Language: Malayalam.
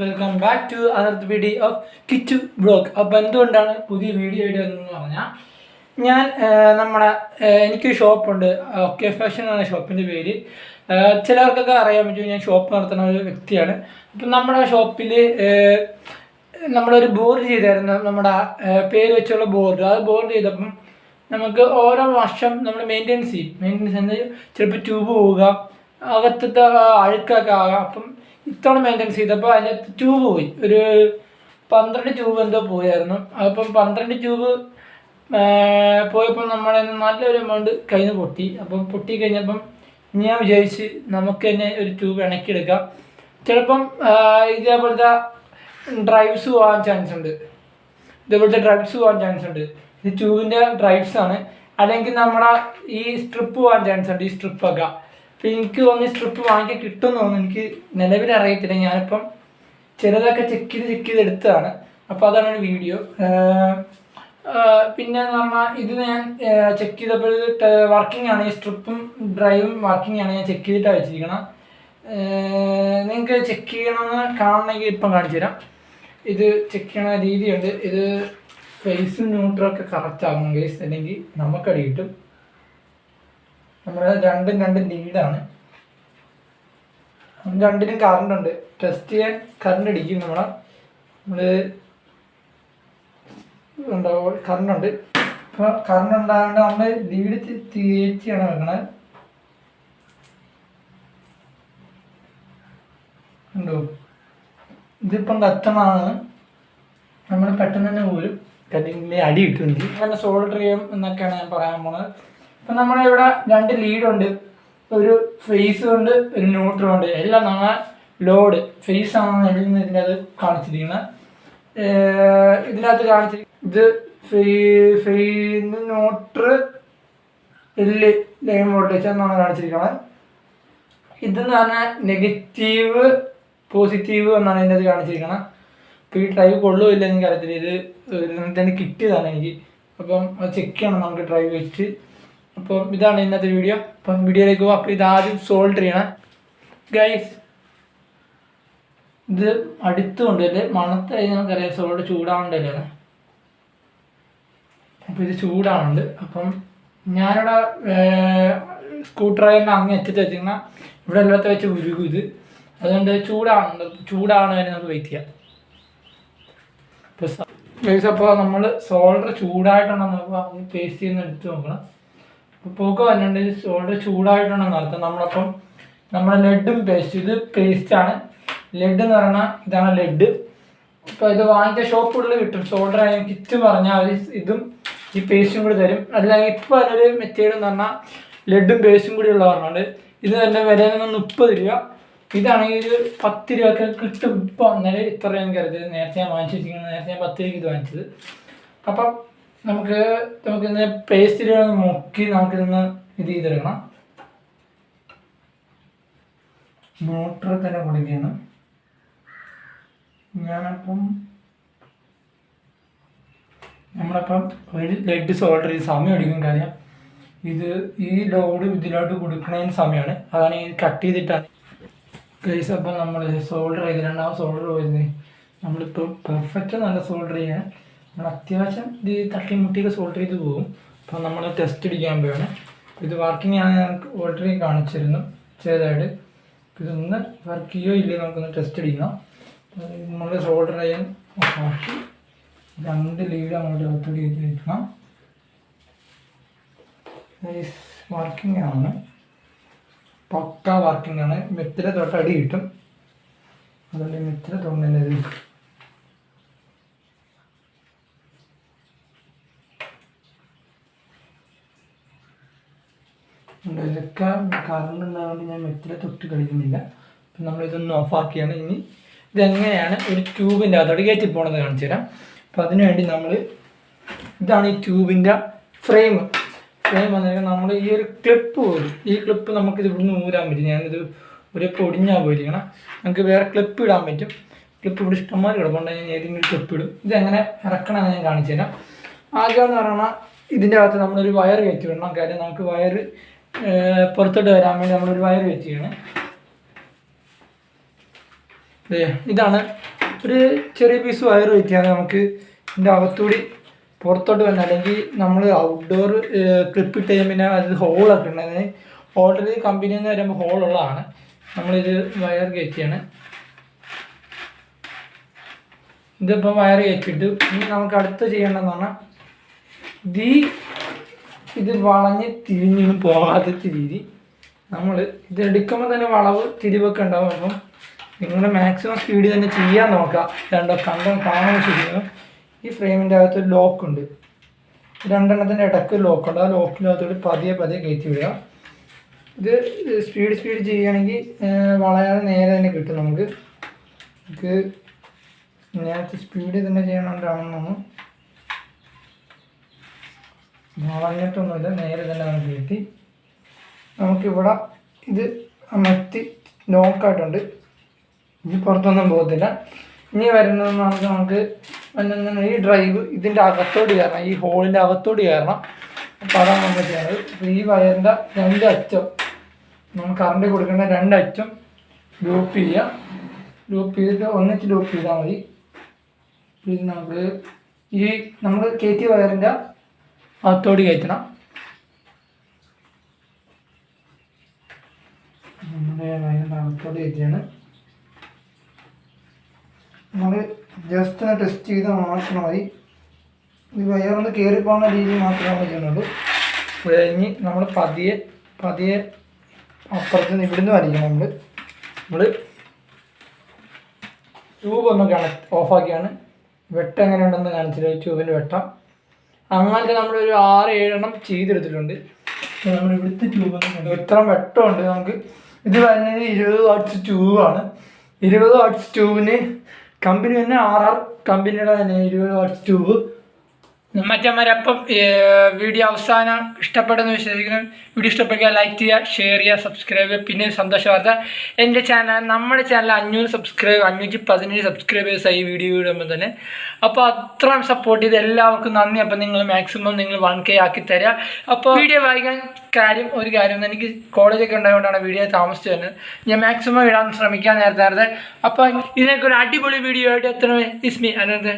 Welcome back to another video of Kichu blog. അപ്പോൾ എന്തുകൊണ്ടാണ് പുതിയ വീഡിയോ ഇടുന്നതെന്ന് പറഞ്ഞാൽ ഞാൻ എനിക്കൊരു ഷോപ്പുണ്ട്. ഓക്കെ ഫാഷൻ എന്ന ഷോപ്പിൻ്റെ പേര്. ചിലർക്കൊക്കെ അറിയാൻ പറ്റും, ഞാൻ ഷോപ്പ് നടത്തുന്ന ഒരു വ്യക്തിയാണ്. അപ്പം നമ്മുടെ ഷോപ്പിൽ നമ്മളൊരു ബോർഡ് ചെയ്തായിരുന്നു, നമ്മുടെ പേര് വെച്ചുള്ള ബോർഡ്. അത് ബോർഡ് ചെയ്തപ്പം നമുക്ക് ഓരോ വർഷം നമ്മൾ മെയിൻ്റെനൻസ് ചെയ്യും. മെയിൻ്റെനൻസ് എന്നാൽ ചിലപ്പോൾ ട്യൂബ് പോവുക, അകത്തത്തെ അഴുക്കൊക്കെ ആകാം. അപ്പം ഇത്തവണ മെയിൻ്റെനൻസ് ചെയ്തപ്പോൾ അതിനകത്ത് ട്യൂബ് പോയി. ഒരു 12 ട്യൂബ് എന്തോ പോയായിരുന്നു. അപ്പം 12 ട്യൂബ് പോയപ്പോൾ നമ്മളെ നല്ലൊരു എമൗണ്ട് കയ്യിൽ നിന്ന് പൊട്ടി. അപ്പം പൊട്ടി കഴിഞ്ഞപ്പം ഞാൻ വിചാരിച്ച് നമുക്ക് തന്നെ ഒരു ട്യൂബ് ഇണക്കിയെടുക്കാം. ചിലപ്പം ഇതേപോലത്തെ ഡ്രൈവ്സ് പോകാൻ ചാൻസ് ഉണ്ട്. ഇത് ട്യൂബിൻ്റെ ഡ്രൈവ്സാണ്. അല്ലെങ്കിൽ നമ്മുടെ ഈ സ്ട്രിപ്പ് പോകാൻ ചാൻസ് ഉണ്ട്, ഈ സ്ട്രിപ്പൊക്കെ. അപ്പം എനിക്ക് തോന്നി സ്ട്രിപ്പ് വാങ്ങിക്കാൻ കിട്ടുമെന്ന് തോന്നുന്നു. എനിക്ക് നിലവിലറിയത്തില്ല. ഞാനിപ്പം ചിലതൊക്കെ ചെക്ക് ചെയ്ത് എടുത്തതാണ്. അപ്പോൾ അതാണ് ഒരു വീഡിയോ. പിന്നെ എന്ന് പറഞ്ഞാൽ ഇത് ഞാൻ ചെക്ക് ചെയ്തപ്പോൾ വർക്കിംഗ് ആണ്. ഈ സ്ട്രിപ്പും ഡ്രൈവും വർക്കിംഗ് ആണ്. ഞാൻ ചെക്ക് ചെയ്തിട്ടാണ് വെച്ചിരിക്കണം. നിങ്ങൾക്ക് ചെക്ക് ചെയ്യണമെന്ന് കാണണമെങ്കിൽ ഇപ്പം കാണിച്ചു തരാം. ഇത് ചെക്ക് ചെയ്യണ രീതിയുണ്ട്. ഇത് ഫേസും ന്യൂട്രലൊക്കെ കറക്റ്റ് ആകണം ഗൈസ്, അല്ലെങ്കിൽ നമുക്കടി കിട്ടും. നമ്മുടെ രണ്ടും ലീഡാണ്. രണ്ടിനും കറണ്ട് ഉണ്ട്. ടെസ്റ്റ് ചെയ്യാൻ കറണ്ട് അടിക്കും. നമ്മൾ ഉണ്ടാവും, കറണ്ട് ഉണ്ട്. ഇപ്പോൾ കറണ്ട് ഉണ്ടായതുകൊണ്ട് നമ്മൾ ലീഡ് തേച്ചിയാണ് വെക്കണത്. ഉണ്ടോ? ഇതിപ്പം കത്തണമാണ്. നമ്മൾ പെട്ടെന്ന് തന്നെ പോലും കല്ലിൻ്റെ അടി കിട്ടുന്നുണ്ട്. അങ്ങനെ സോൾഡർ ചെയ്യും എന്നൊക്കെയാണ് ഞാൻ പറയാൻ പോണത്. അപ്പം നമ്മളിവിടെ 2 ലീഡുണ്ട്, ഒരു ഫേസ് ഉണ്ട്, ഒരു ന്യൂട്രൽ ഉണ്ട്. എല്ലാം നമ്മൾ ലോഡ് ഫേസ് ആണ് ഇതിൻ്റെ അത് കാണിച്ചിരിക്കുന്നത്. ഇതിനകത്ത് കാണിച്ചിരിക്കുന്നത് ഇത് ന്യൂട്രൽ ലൈൻ വോൾട്ടേജ് എന്നാണ് കാണിച്ചിരിക്കുന്നത്. ഇതെന്ന് പറഞ്ഞാൽ നെഗറ്റീവ് പോസിറ്റീവ് എന്നാണ് ഇതിൻ്റെ അത് കാണിച്ചിരിക്കുന്നത്. അപ്പോൾ ഈ ഡ്രൈവ് കൊള്ളുമില്ല എനിക്ക് അറിയത്തില്ല. ഇത് തന്നെ കിട്ടിയതാണ് എനിക്ക്. അപ്പം അത് ചെക്ക് ചെയ്യണം നമുക്ക് ഡ്രൈവ് വെച്ച്. അപ്പം ഇതാണ് ഇന്നത്തെ വീഡിയോ. അപ്പം വീഡിയോയിലേക്ക് പോകും. അപ്പോൾ ഇതാദ്യം സോൾഡർ ചെയ്യണം ഗൈസ്. ഇത് അടുത്തുകൊണ്ടല്ലേ മണത്ത് കഴിഞ്ഞാൽ നമുക്കറിയാം സോൾഡർ ചൂടാവണ്ടല്ലേ. അപ്പോൾ ഇത് ചൂടാവുന്നുണ്ട്. അപ്പം ഞാനിവിടെ സ്ക്രൂ ഡ്രൈവറിൻ്റെ അങ്ങ് എത്തിച്ച് വെച്ചിരുന്ന ഇവിടെ എല്ലാത്ത വെച്ച് ഉരുകും ഇത്. അതുകൊണ്ട് ചൂടാവണ വരെ നമുക്ക് വെയിറ്റ് ചെയ്യാം. അപ്പോൾ നമ്മൾ സോൾഡർ ചൂടായിട്ടുണ്ടോ നോക്കുക. പേസ്റ്റ് ചെയ്യുന്ന എടുത്ത് നോക്കണം. അപ്പോൾ പോക്ക് വന്നിട്ടുണ്ട്. സോൾഡർ ചൂടായിട്ടുണ്ടോ നടത്താം. നമ്മളപ്പം നമ്മുടെ ലെഡും പേസ്റ്റ്, ഇത് പേസ്റ്റാണ്. ലെഡ് എന്ന് പറഞ്ഞാൽ ഇതാണ് ലെഡ്. ഇപ്പോൾ ഇത് വാങ്ങിച്ച ഷോപ്പുകളിൽ കിട്ടും. സോൾഡർ ആയാലും കിറ്റ് പറഞ്ഞാൽ അവർ ഇതും ഈ പേസ്റ്റും കൂടി തരും. അല്ലെങ്കിൽ ഇപ്പോൾ അതിനൊരു മെത്തേഡ് എന്ന് പറഞ്ഞാൽ ലെഡും പേസ്റ്റും കൂടി ഉള്ള പറഞ്ഞുണ്ട്. ഇത് തന്നെ വില 30 രൂപ. ഇതാണെങ്കിൽ ഒരു 10 രൂപയൊക്കെ കിട്ടും. ഇപ്പോൾ അന്നേരം ഇത്ര എനിക്ക് അറിയത്. നേരത്തെ ഞാൻ വാങ്ങിച്ചു വെച്ചിരിക്കുന്നത്. നേരത്തെ ഞാൻ 10 രൂപയ്ക്ക് ഇത് വാങ്ങിച്ചത്. അപ്പം നമുക്കിന്ന് പേസ്റ്റിലൊന്ന് മുക്കി നമുക്കിതൊന്ന് ഇത് ചെയ്തെടുക്കണം. മോട്ടർ തന്നെ കൊടുക്കുകയാണ് ഞാനപ്പം. നമ്മളപ്പം ഒരു ലെഡ് സോൾഡർ ചെയ്ത് സമയം എടുക്കും. കാര്യം ഈ ലോഡ് ഇതിലോട്ട് കൊടുക്കണതിന് സമയമാണ്. അതാണ് ഈ കട്ട് ചെയ്തിട്ടാണ് ഗൈസ്. അപ്പം നമ്മൾ സോൾഡർ ചെയ്ത് 2ാമത് സോൾഡർ പോയിരുന്നത്. നമ്മളിപ്പോൾ പെർഫെക്റ്റ് നല്ല സോൾഡർ ചെയ്യാൻ നമ്മൾ അത്യാവശ്യം ഇത് തട്ടിമുട്ടിയൊക്കെ സോൾഡർ ചെയ്ത് പോകും. അപ്പോൾ നമ്മൾ ടെസ്റ്റ് അടിക്കാൻ പോവുകയാണ്. ഇത് വർക്കിംഗ് ആണ്. ഞങ്ങൾക്ക് ഓൾറെഡി കാണിച്ചിരുന്നു ചെയ്തതായിട്ട്. ഇതൊന്ന് വർക്ക് ചെയ്യോ ഇല്ലേ നമുക്കൊന്ന് ടെസ്റ്റ് അടിക്കണം. നമ്മൾ സോൾഡർ ചെയ്യാൻ ആക്കി 2 ലീഡ് അങ്ങോട്ട് ഒത്തുകൂടി ചെയ്ത് വെക്കണം. വർക്കിംഗ് ആണ്, പക്ക വർക്കിംഗ് ആണ്. മെത്തിര തൊട്ടടി കിട്ടും. അതുകൊണ്ട് മെത്തിര തൊണ്ണത് ഇതൊക്കെ കറണ്ട് ഉണ്ടാകുകൊണ്ട് ഞാൻ മെത്തിര തൊട്ട് കളിക്കുന്നില്ല. അപ്പം നമ്മളിതൊന്ന് ഓഫാക്കിയാണ്. ഇനി ഇതെങ്ങനെയാണ് ഒരു ട്യൂബിൻ്റെ അകത്തോട്ട് കയറ്റി പോകണത് കാണിച്ചു തരാം. അപ്പം അതിനുവേണ്ടി ഇതാണ് ഈ ട്യൂബിൻ്റെ ഫ്രെയിം വന്നിരിക്കുന്നത്. നമ്മൾ ഈ ഒരു ക്ലിപ്പ് പോലും, ഈ ക്ലിപ്പ് നമുക്കിത് ഇവിടുന്ന് ഊരാൻ പറ്റും. ഞാനിത് ഒരു പൊടിഞ്ഞാൽ പോയിരിക്കണം. നമുക്ക് വേറെ ക്ലിപ്പ് ഇടാൻ പറ്റും. ക്ലിപ്പ് ഇവിടെ ഇഷ്ടംമാതിരി കിടപ്പുണ്ട്. ഞാൻ ഏതെങ്കിലും ക്ലിപ്പ് ഇടും. ഇതെങ്ങനെ ഇറക്കണമെന്ന് ഞാൻ കാണിച്ചു തരാം. ആദ്യം എന്ന് പറഞ്ഞാൽ ഇതിൻ്റെ അകത്ത് നമ്മളൊരു വയർ കയറ്റി വിടണം. കാര്യം നമുക്ക് വയർ പുറത്തോട്ട് വരാൻ വേണ്ടി നമ്മളൊരു വയർ കയറ്റി ചെയ്യണം. ഇതാണ് ഒരു ചെറിയ പീസ് വയർ വെച്ചാൽ നമുക്ക് ഇതിൻ്റെ അകത്തൂടി പുറത്തോട്ട് വരണം. അല്ലെങ്കിൽ നമ്മൾ ഔട്ട്ഡോർ ക്ലിപ്പ് ഇട്ട് കഴിയുമ്പോൾ പിന്നെ അത് ഹോളൊക്കെ ഉണ്ട്. അതിന് ഓൾറെഡി കമ്പനിയിൽ നിന്ന് വരുമ്പോൾ ഹോളുള്ളതാണ്. നമ്മളിത് വയർ കയറ്റിയാണ്. ഇതിപ്പോൾ വയർ കയറ്റിയിട്ട് ഇനി നമുക്ക് അടുത്ത് ചെയ്യേണ്ടതെന്ന് പറഞ്ഞാൽ ഇത് വളഞ്ഞ് തിരിഞ്ഞൊന്നും പോകാത്ത രീതി നമ്മൾ ഇത് എടുക്കുമ്പോൾ തന്നെ വളവ് തിരിവൊക്കെ ഉണ്ടാവും. അപ്പം നിങ്ങൾ മാക്സിമം സ്പീഡിൽ തന്നെ ചെയ്യാൻ നോക്കുക. കാണാൻ ശരിക്കും ഈ ഫ്രെയിമിൻ്റെ അകത്തൊരു ലോക്കുണ്ട്, രണ്ടെണ്ണത്തിൻ്റെ ഇടയ്ക്ക് ലോക്കുണ്ട്. ആ ലോക്കിനകത്തോട് പതിയെ കയറ്റി വിടുക. ഇത് സ്പീഡ് ചെയ്യുകയാണെങ്കിൽ വളയാതെ നേരെ തന്നെ കിട്ടും. നമുക്ക് നേരത്തെ സ്പീഡിൽ തന്നെ ചെയ്യണമെന്നാണെന്നൊന്നും വളഞ്ഞിട്ടൊന്നുമില്ല, നേരെ തന്നെ നമുക്ക് കിട്ടി. നമുക്കിവിടെ ഇത് അമർത്തി ലോക്കായിട്ടുണ്ട്. ഇനി പുറത്തൊന്നും പോകത്തില്ല. ഇനി വരുന്നതെന്ന് പറഞ്ഞാൽ നമുക്ക് ഈ ഡ്രൈവ് ഇതിൻ്റെ അകത്തോട്ട് കയറണം, ഈ ഹോളിൻ്റെ അകത്തോട്ട് കയറണം. അപ്പോൾ അതാണ് നമ്മൾ ചെയ്യുന്നത്. അപ്പോൾ ഈ വയറിൻ്റെ 2 അറ്റം നമ്മൾ കറണ്ട് കൊടുക്കേണ്ട 2 അറ്റം ലൂപ്പ് ചെയ്യുക. ലൂപ്പ് ചെയ്തിട്ട് ഒന്നിച്ച് ലൂപ്പ് ചെയ്താൽ മതി. ഇത് നമുക്ക് ഈ നമ്മൾ കയറ്റിയ വയറിൻ്റെ അകത്തോട്ട് കയറ്റണം. നമ്മുടെ വയറിൻ്റെ അകത്തോട്ട് കയറ്റിയാണ്. നമ്മൾ ജസ്റ്റ് ഒന്ന് ടെസ്റ്റ് ചെയ്ത് മാത്രം മതി. ഈ വയറൊന്ന് കയറിപ്പോകുന്ന രീതിയിൽ മാത്രമേ ചെയ്യുന്നുള്ളൂ. കഴിഞ്ഞ് നമ്മൾ പതിയെ അപ്പുറത്ത് നിന്ന് ഇവിടുന്ന് വലിക്കണം. നമ്മൾ ട്യൂബ് ഒന്ന് ഓഫാക്കിയാണ്. വെട്ടം എങ്ങനെ ഉണ്ടെന്ന് കാണിച്ചില്ല, ട്യൂബിൻ്റെ വെട്ടം. അങ്ങനത്തെ നമ്മളൊരു 6-7 എണ്ണം ചെയ്തെടുത്തിട്ടുണ്ട്. നമ്മൾ ഇവിടുത്തെ ട്യൂബ് ഇത്ര വെട്ടമുണ്ട്. നമുക്ക് ഇത് വരുന്നത് 20 വാട്ട്സ് ട്യൂബാണ്. 20 വാട്ട്സ് ട്യൂബിന് കമ്പനി തന്നെ RR കമ്പനിയുടെ തന്നെ 20 വാട്ട്സ് ട്യൂബ്. മറ്റന്മാരപ്പം വീഡിയോ അവസാനം ഇഷ്ടപ്പെടുന്ന വിശ്വസിക്കുന്നു. വീഡിയോ ഇഷ്ടപ്പെടുക, ലൈക്ക് ചെയ്യുക, ഷെയർ ചെയ്യുക, സബ്സ്ക്രൈബ് ചെയ്യുക. പിന്നെ സന്തോഷ വാർത്ത, എൻ്റെ ചാനൽ, നമ്മുടെ ചാനൽ 517 സബ്സ്ക്രൈബേഴ്സ് ആയി വീഡിയോ ഇടുമ്പോൾ തന്നെ. അപ്പോൾ അത്രയും സപ്പോർട്ട് ചെയ്ത് എല്ലാവർക്കും നന്ദി. അപ്പോൾ നിങ്ങൾ മാക്സിമം 1K ആക്കി തരിക. അപ്പോൾ വീഡിയോ വായിക്കാൻ ഒരു കാര്യം എനിക്ക് കോളേജൊക്കെ ഉണ്ടായതുകൊണ്ടാണ് വീഡിയോ താമസിച്ചു വരുന്നത്. ഞാൻ മാക്സിമം ഇടാൻ ശ്രമിക്കാൻ നേരത്തെ. അപ്പോൾ ഇതിനൊക്കെ ഒരു അടിപൊളി വീഡിയോ ആയിട്ട് എത്തണമേ. ഇസ്മി അനന്ത്.